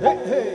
Hey, hey.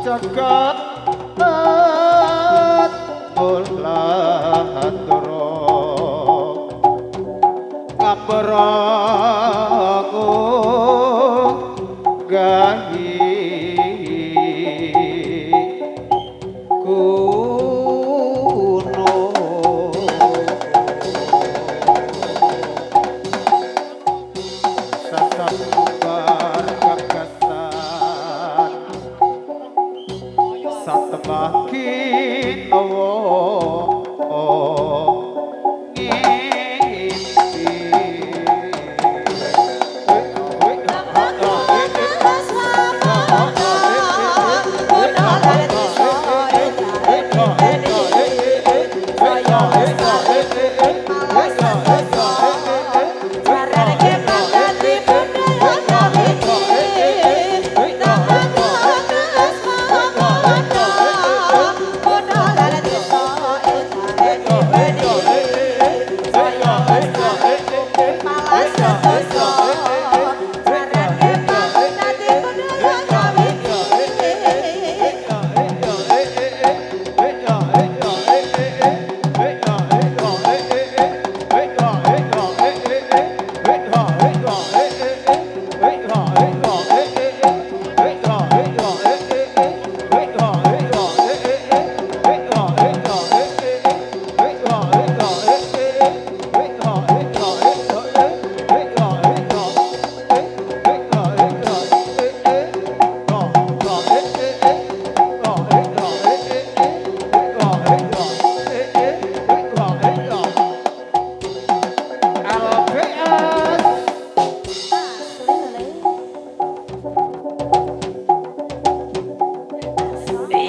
jagat ulandra ngaperangu gahi kuno sasabar gagasan satemah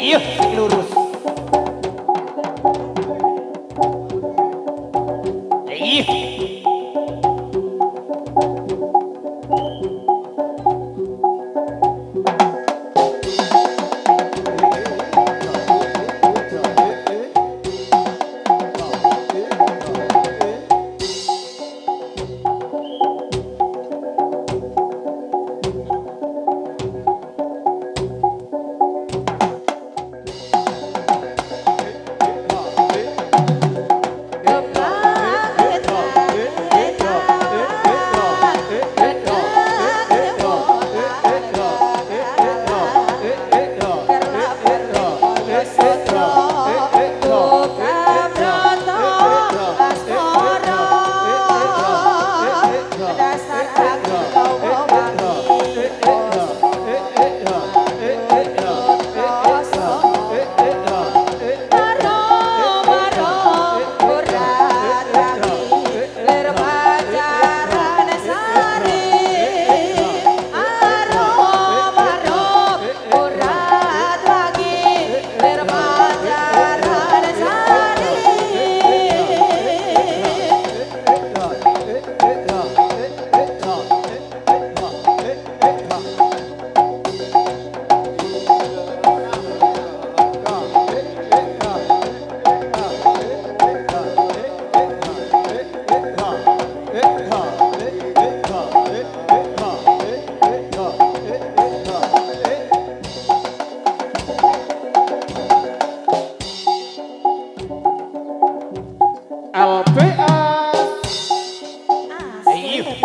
iya lurus iya LPS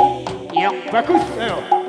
yang bagus ayo.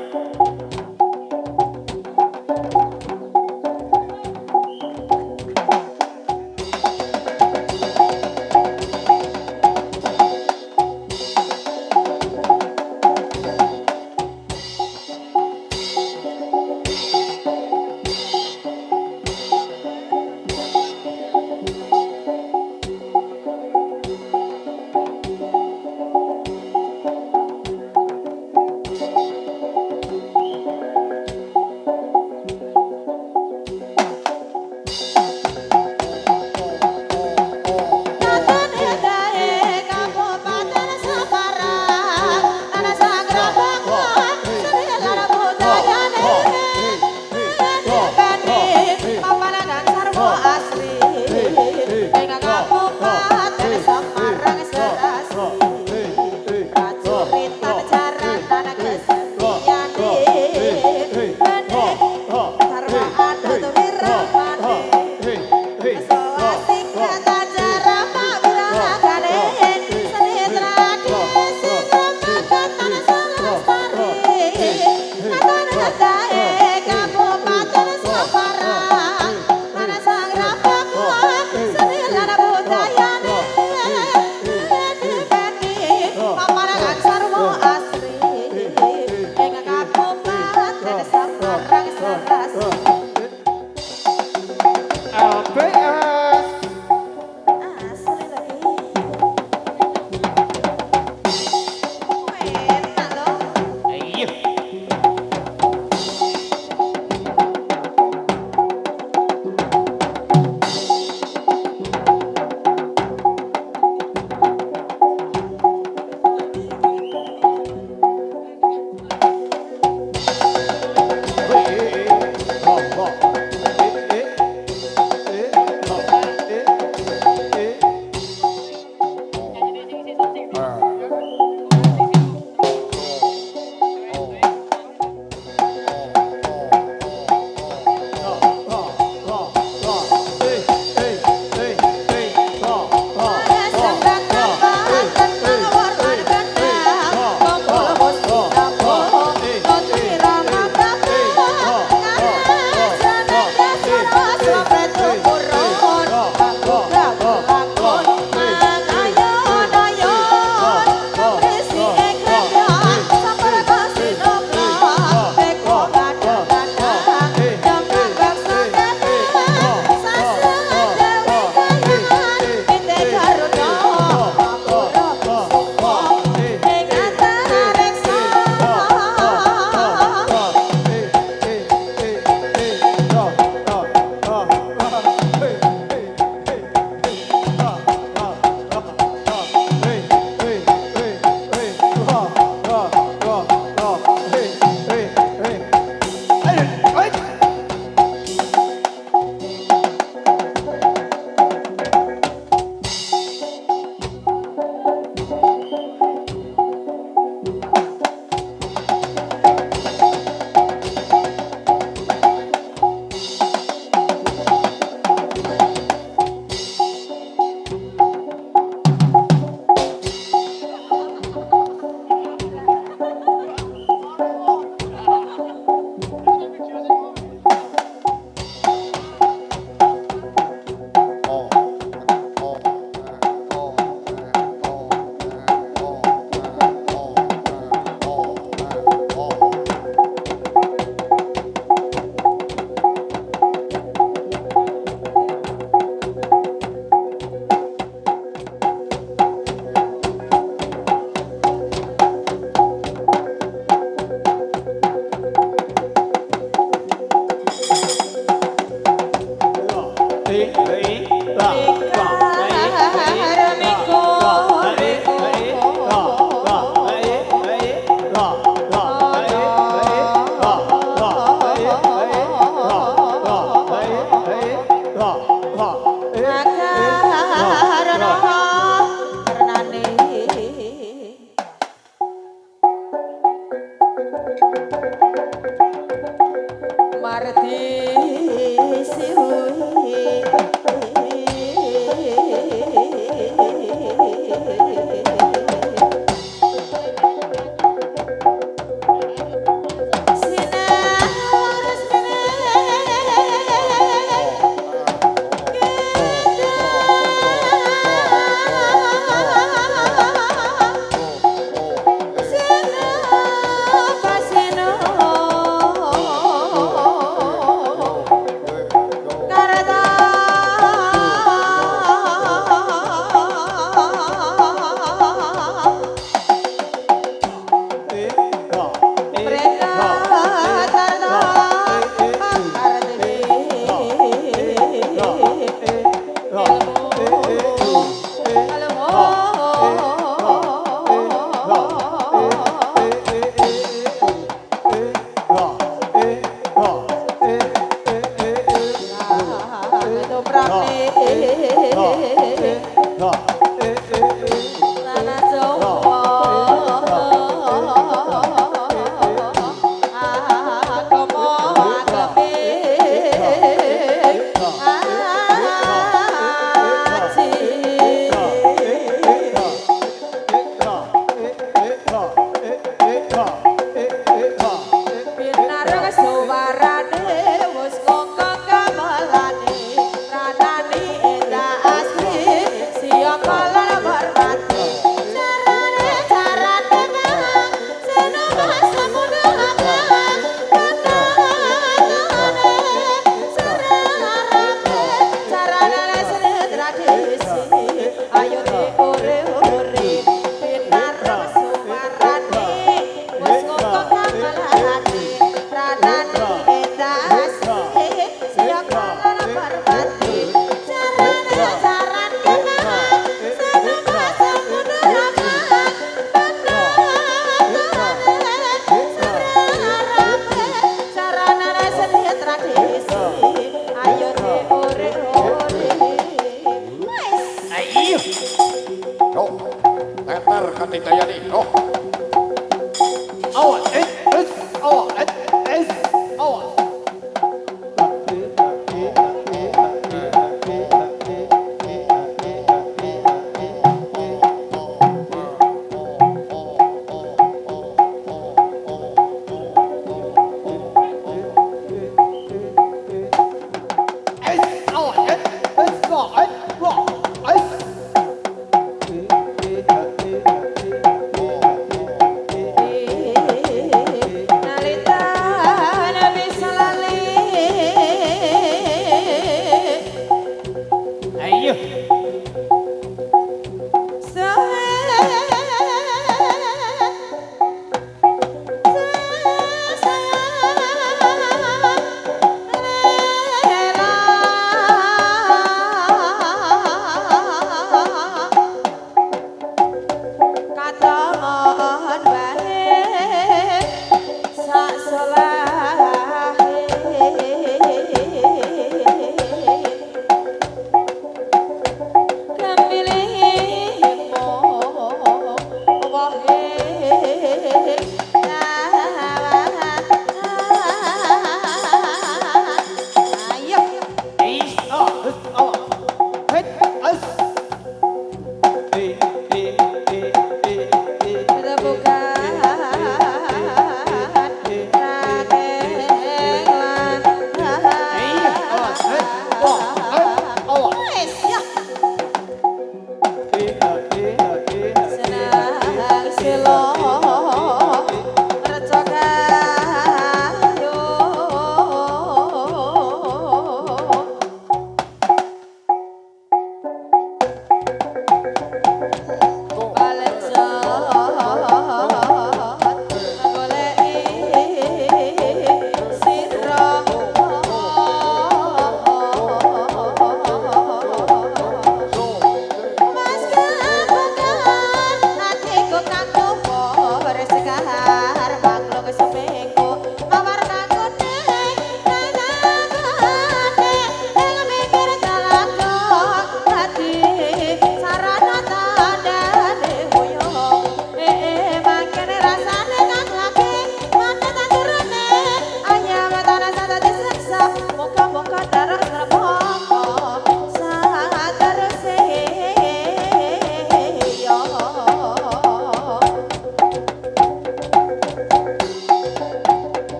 Senang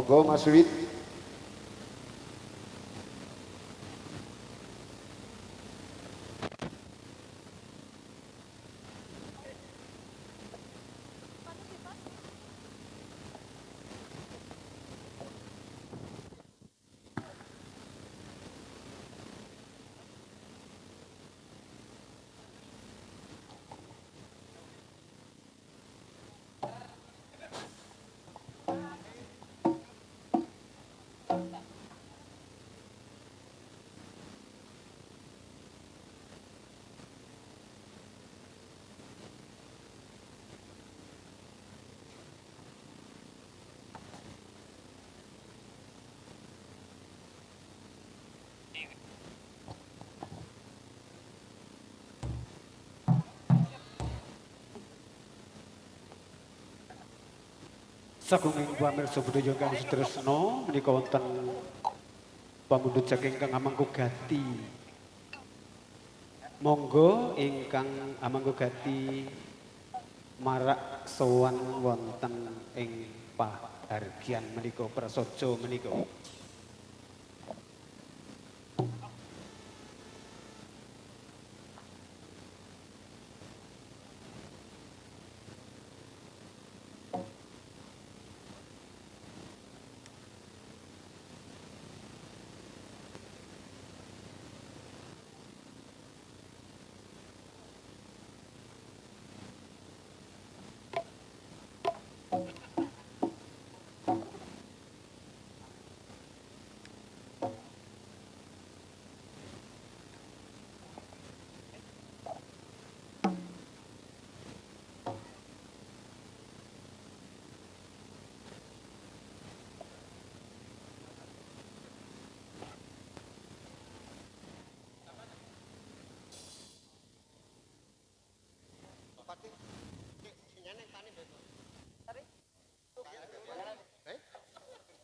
Monggo Mas Wid. Sagunging pamirsa budaya kang sutresna menika wonten pamundhut saking Kang Amanggugati. Monggo ingkang Amanggugati marak sowan wonten ing pahargyan menika prasaja menika.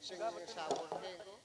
Sing sawurke iku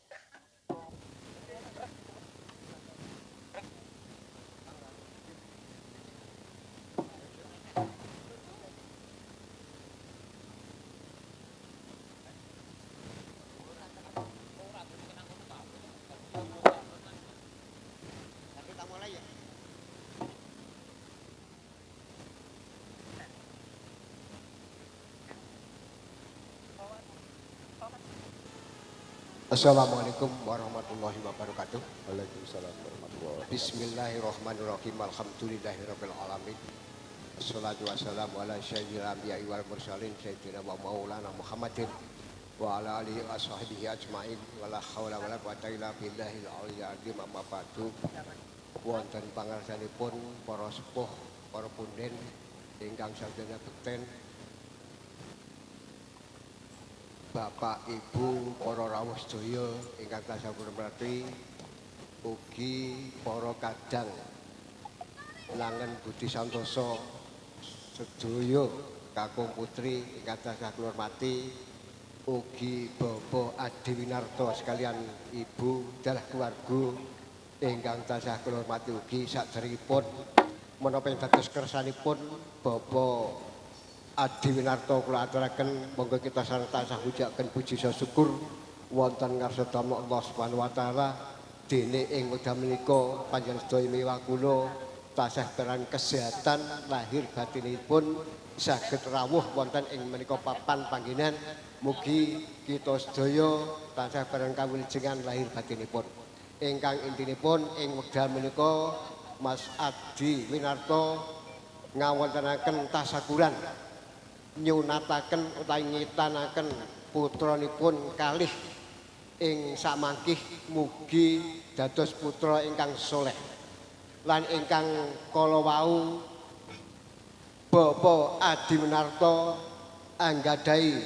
Assalamualaikum warahmatullahi wabarakatuh. Waalaikumsalam warahmatullahi wabarakatuh. Bismillahirrahmanirrahim. Alhamdulillahirabbil alamin. Wassalatu wassalamu ala sayyidil anbiya'i wal mursalin sayyidina wa maulana Muhammadin wa ala alihi wa sahbihi ajmain. Wala haula wala quwata illa billahil aliyyil azim. Amma ba'du. Wonten pangarsanipun para sepuh, para punden ingkang sadaya bekten, Bapak Ibu para rawuh sedaya ingkang tansah hormati, ugi para kadang langen Budi Santoso sedaya kakung putri ingkang tansah hormati, ugi Bapak Adi Winarto sekalian Ibu dalah keluarga ingkang tansah hormati, ugi saderengipun menapa ing dados kersanipun Bapak Adi Winarto kula aturaken monggo kita sareng tansah mujaken puji syukur wonten ngarsa Allah Subhanahu wa taala dene ing wekdal menika panjenengan sedaya miwah kula tansah perang kesehatan lahir batinipun saged rawuh wonten ing menika papan panggenan. Mugi kita sedaya tansah perang kawilujengan lahir batinipun. Ingkang intinipun ing wekdal menika Mas Adi Winarto ngawontenaken tasyakuran nyunataken utawi ngitanaken putranipun kalih ing samangkih mugi dados putra ingkang saleh lan ingkang kala wau Bapak Adi Winarto anggadhahi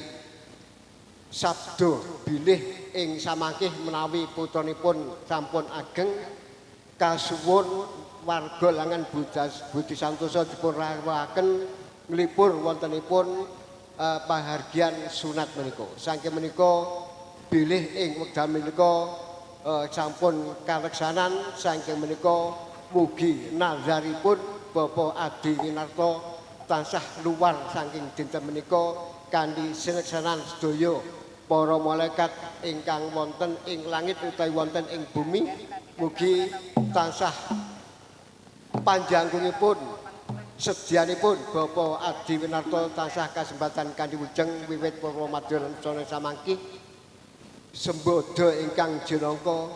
sabda bilih ing samangkih menawi putranipun sampun ageng kasuwun warga langan Budi Santoso dipun rawuhaken nglipur wontenipun pahargyan sunat menika. Saking menika bilih ing wekdal menika sampun kaleksanan, saking menika mugi nazaripun Bapak Adi Winarto tansah luar saking dinten menika kanthi sineksanan sedaya para malaikat ingkang wonten ing langit utawi wonten ing bumi mugi tansah panjanggungipun sedyanipun Bapak Adi Winarto tansah kasempatan kanthi wujeng wiwit para madya rencana samangki sembodo ingkang jenangka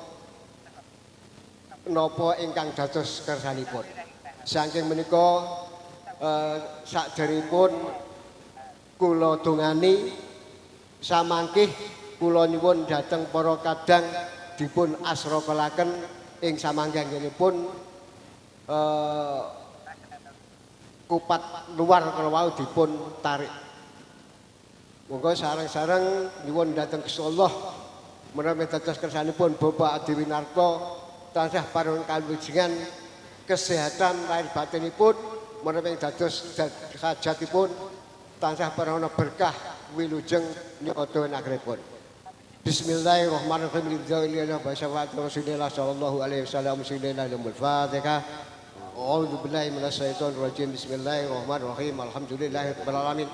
napa ingkang dados kersanipun. Saking menika sakderengipun kula dongani samangkih kula nyuwun dhateng para kadang dipun asrakalaken ing samangkihipun kupat luar kala wau dipun tarik. Monggo sareng-sareng nyuwun dhateng Gusti Allah menawi dados kersanipun Bapak Adi Winarto tansah paring kaluwijengan kesehatan lahir batinipun menawi dados hajatipun tansah paring berkah wilujeng nyata nagripun. Bismillahirrahmanirrahim. Lillahi Rasulillah sallallahu alaihi wasallam. Al-Fatihah. A'udzu billahi minasyaitonir rajim. Bismillahirrahmanirrahim. Alhamdulillahirabbil alamin.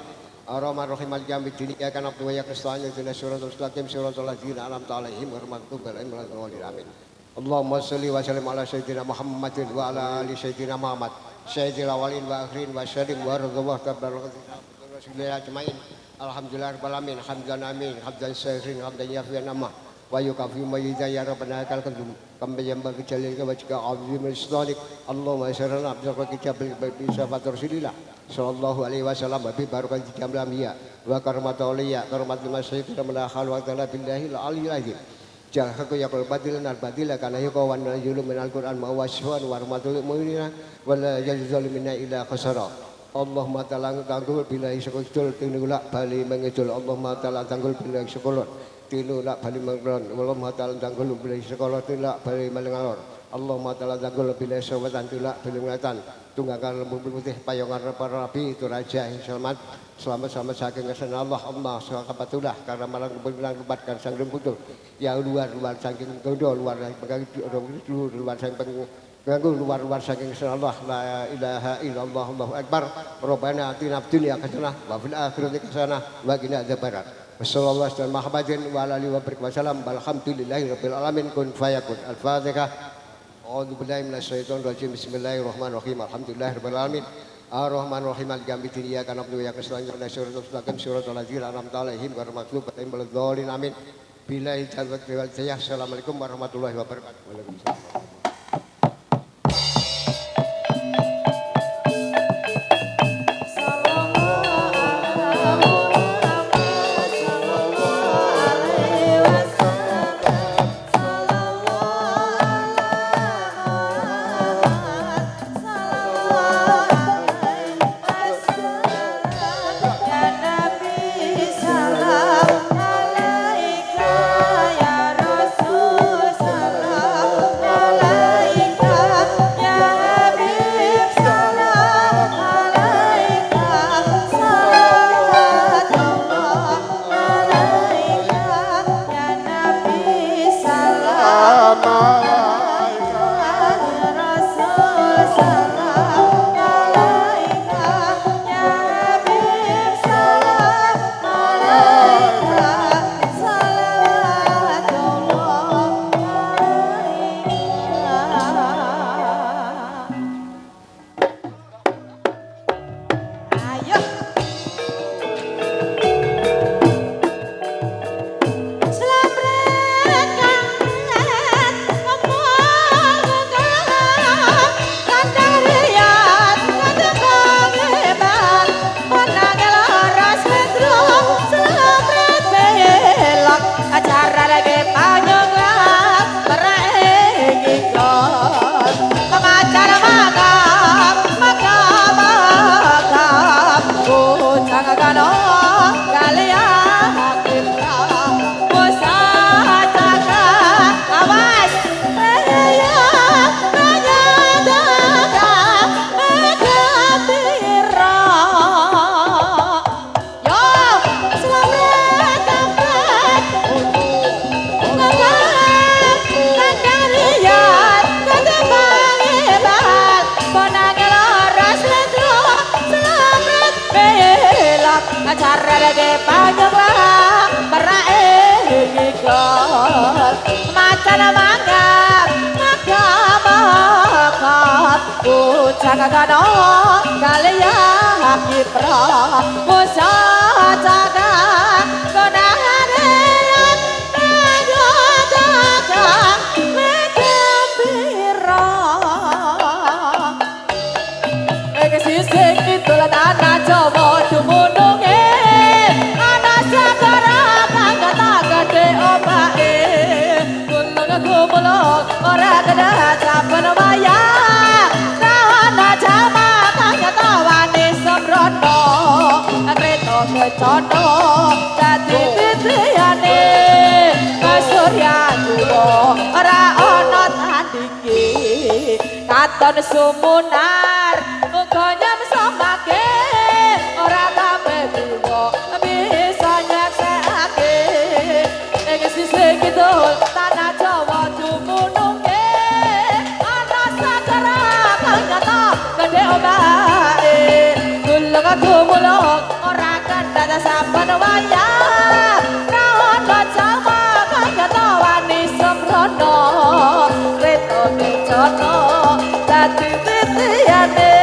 Ar-Rahmanir-Rahim. Maliki yaumiddin. Iyyaka na'budu wa iyyaka nasta'in. Ihdinas siratal mustaqim. Siratal ladzina an'amta 'alaihim ghairil maghdubi 'alaihim waladdallin. Amin. Allahumma shalli wa sallim ala sayyidina Muhammadin wa ala ali sayyidina Muhammad. Sayyidil awwalin wa akhirin wa sallim wa radhiyallahu ta'ala Rasulillah ajmain. Alhamdulillah rabbil alamin. Hamdan amin. Hamdan syakirin. Hamdan yafi'an nama. Wa yukafi mayyidha ya rabbana akal kandum. Kami yang bagi jalil ke wajika azim al-islalik. Allahumma syarana abdurrahman kijabil bisafat Rasulillah sallallahu alaihi wasallam. Wabi barukan jikam lamia. Wa karamatuliya. Karamat lima syaitu. Ramana khalwa ta'ala billahi al-aliyil azim. Jahaku yakul batilan al-batila. Karena yukawan yulu min al-Quran ma'washuan. Wa rahmatul mu'minina. Wa la jazul minna illa khasara. Allahumma ta'ala tanggul bila isyukul tinulak bali mengidul. Allahumma ta'ala tanggul bila isyukulun tinulak bali mengidul. Allahumma ta'ala tanggul bila isyukulun tinulak bali mengalor. Allahumma ta'ala tanggul bila isyukulun tinulak bali mengatan. Tunggakan lembu putih payungan para nabi itu raja selamat saking kesan Allah sakapatulah karena malang bilang lebatkan sang remputul yang luar saking gondo luar saking ganggu luar saking kesan Allah la ilaha illallah Allahu akbar rabbana atina fid dunya hasanah wa fil akhirati hasanah wa qina adzabannar wassallallahu alaihi Muhammadin wa alihi wa wasallam walhamdulillahi rabbil alamin kun fayakun al-fatihah. A'udzu billahi minasyaitonir rajim. Bismillahirrahmanirrahim. Alhamdulillahirabbil alamin. Ar-Rahmanir-Rahim. Maliki yaumiddin. Iyyaka na'budu wa iyyaka nasta'in. Ihdinas siratal mustaqim. Siratal ladzina an'amta 'alaihim ghairil maghdubi 'alaihim waladdallin. Amin. Billahi taufiq wal hidayah. Assalamualaikum warahmatullahi wabarakatuh. Waalaikumsalam. Salam bocah kono kalya kipra musa jaga konane Tanah Jawa dumununge ana sagara kang gede omake kulung gumulung ora kedah saben wayah tanah Jawa kang tawane sembrono kreta kecono dadi titiyane Surya Dewa ora ana tandinge katon sumunar uga nyemsomake ora kabeh dewa bisa nyeksekake ing sisih kidul tanah Jawa dumununge ana sagara kang nyata gedhe omake kulung gumulung ora kendhat saben wayah ana Jawa kang nyata wani sembrono kreta kecono dadi titiyane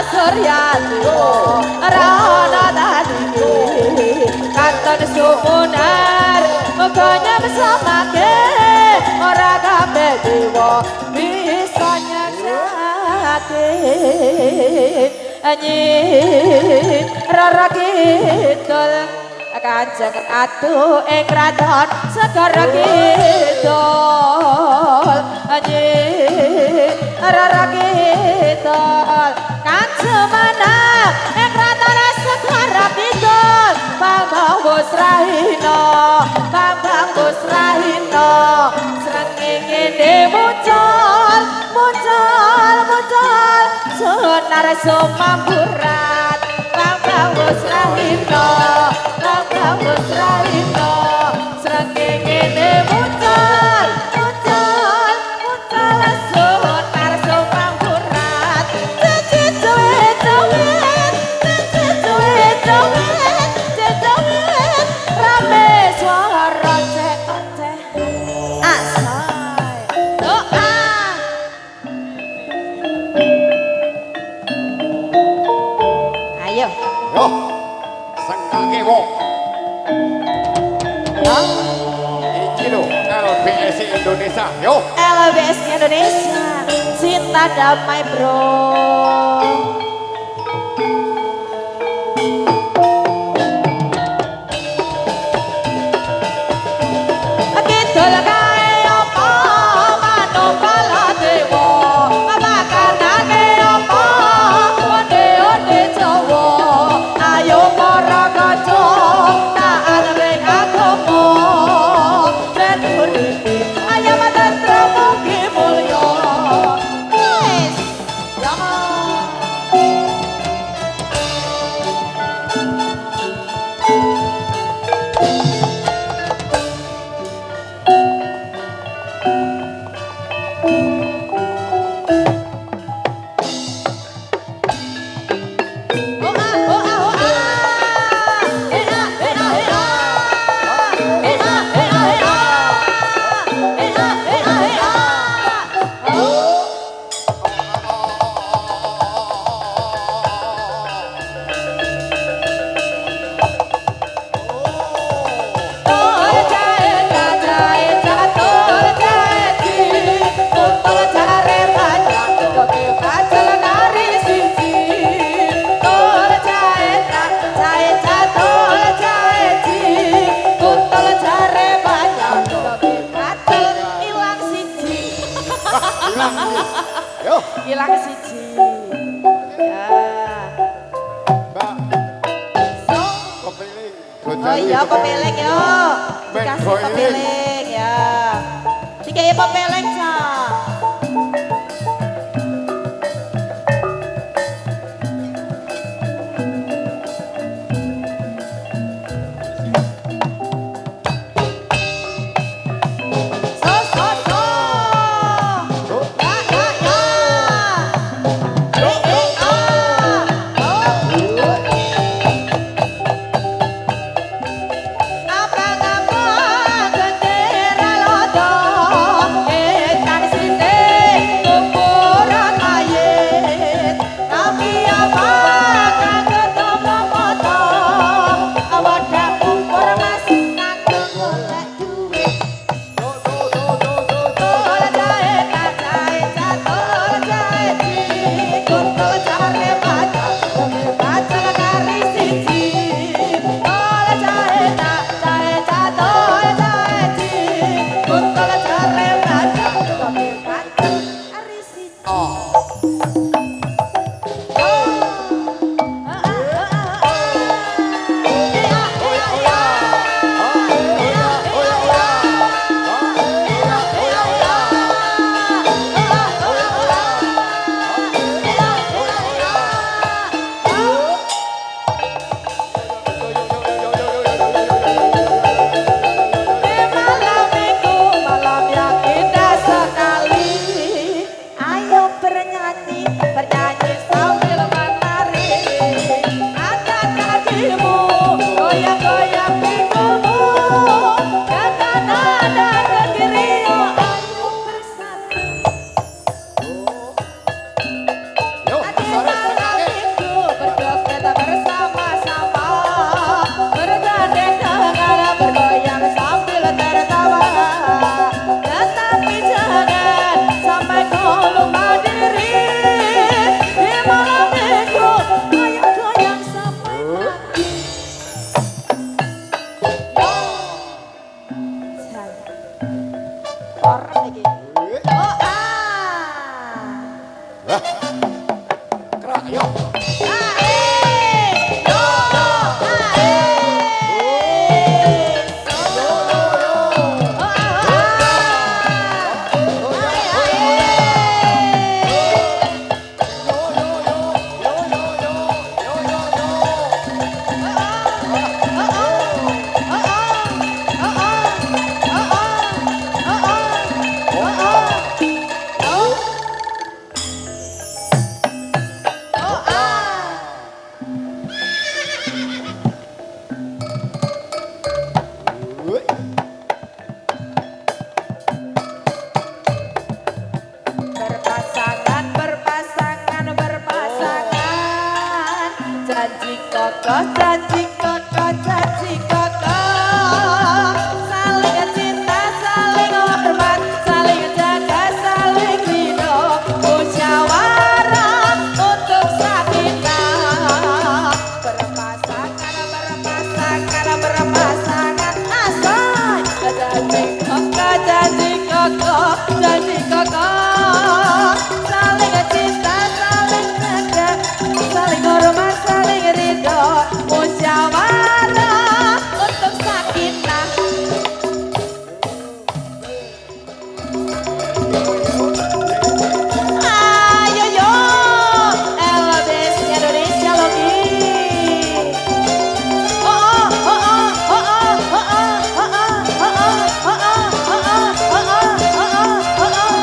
Surya Dewa ora ana tandinge katon sumunar muga nyemsomake ora kabeh dewa bisa nyeksekake anyi rara kidul kanjeng atuh ing kraton segara kidul anyi rara kidul Semana ing kraton segara kidul Bambang Busrahina Bambang Busrahina srengenge muncul Sunar Sumamburat Bambang Busrahina Bambang Busrahina srengenge muncul Sunar Sumamburat rame suara cek asai doa ayo Yo, sengkake wong. yo Iki lho, LBS Indonesia. Yo. LBS Indonesia cinta damai bro kidul kae apa manung Baladewa makanane apa onde-onde Jawa ayo para kanca taat ring agama ben uripe ayam tentrem mugi mulya wis ya Yo, hilang siji ya Mbak. so Kepiling. oh iya pepeling yo dikasih pepeling ya dikasih pepeling cah Apa-apa gendera lodo, tan sithik tolong mandiri di malam minggu ayo goyang sampai pagi. Yo, saya orang lagi. Oh Lah. Kerak, yo. Berpasangan, berpasangan, berpasangan. Janji kokoh, janji kokoh, janji kokoh. Saling cinta, saling hormat, saling jaga, saling ridho. Musyawarah untuk sakinah. Berpasangan, berpasangan, berpasangan. Asal janji kokoh, janji kokoh, janji kokoh. Saling cinta, saling jaga, saling hormat, saling ridho. Musyawarah untuk sakinah. Ayo yo, LBS Indonesia Logi. Oh oh oh oh oh oh oh oh oh oh oh oh oh.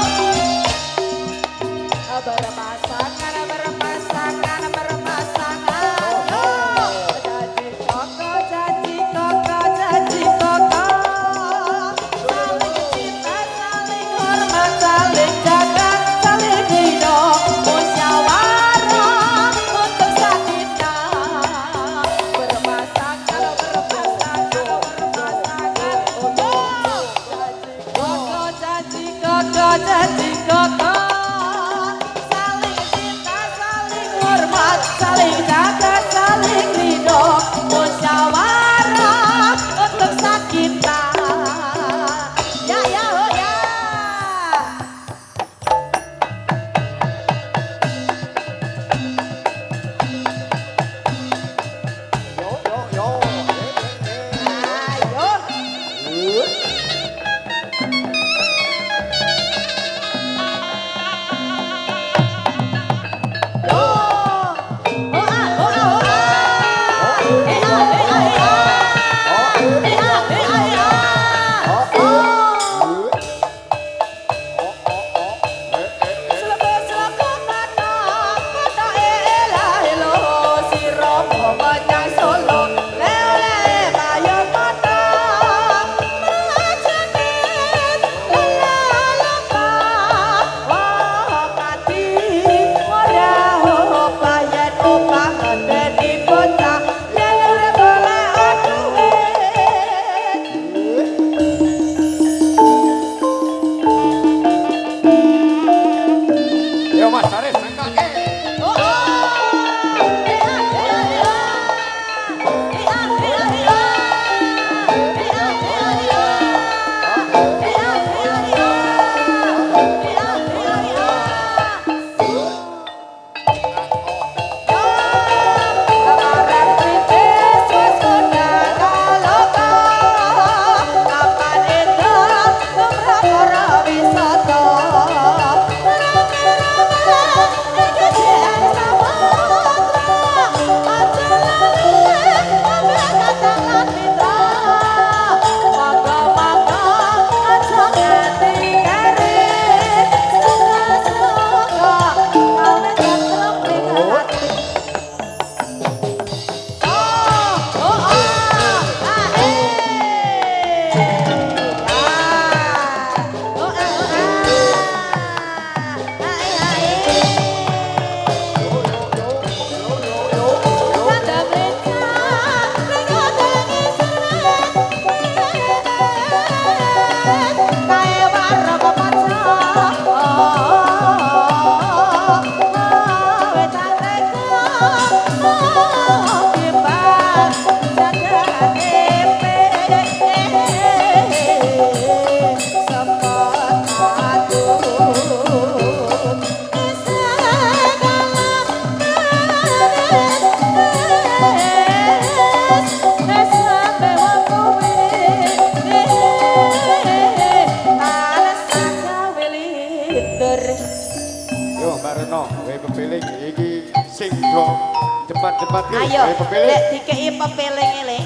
Berpasangan, berpasangan, berpasangan. Janji kokoh, janji kokoh, janji kokoh. Saling cinta, saling hormat, saling jaga, saling ridho. Musyawarah untuk sakinah. Berpasangan, berpasangan, berpasangan. Janji kokoh, janji kokoh. Saling cinta, saling hormat, saling jaga, saling ridho. Musyawarah untuk sakinah. Ya ya oh ya. Yo, yo, yo. Ayo. mundur. Yo Mbak Reno, wae pepeling iki sing do cepat-cepat iki Ayo, wae pepeling. lek dikei pepeling ele.